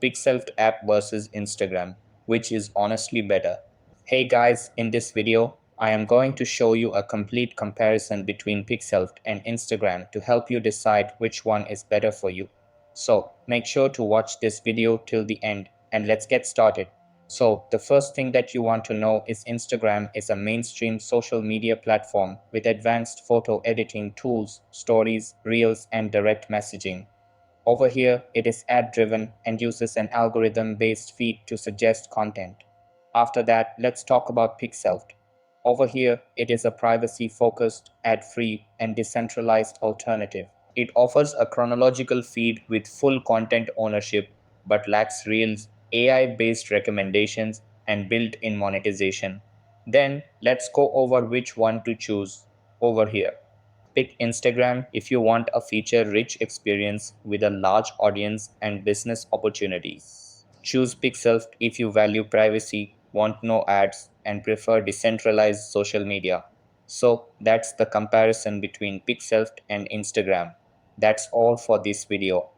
Pixelfed app versus Instagram, which is honestly better. Hey guys, in this video, I am going to show you a complete comparison between Pixelfed and Instagram to help you decide which one is better for you. So make sure to watch this video till the end and let's get started. So the first thing that you want to know is Instagram is a mainstream social media platform with advanced photo editing tools, stories, reels, and direct messaging. Over here, it is ad-driven and uses an algorithm-based feed to suggest content. After that, let's talk about Pixelfed. Over here, it is a privacy-focused, ad-free, and decentralized alternative. It offers a chronological feed with full content ownership, but lacks Reels, AI-based recommendations, and built-in monetization. Then, let's go over which one to choose over here. Pick Instagram if you want a feature-rich experience with a large audience and business opportunities. Choose Pixel if you value privacy, want no ads, and prefer decentralized social media. So that's the comparison between Pixel and Instagram. That's all for this video.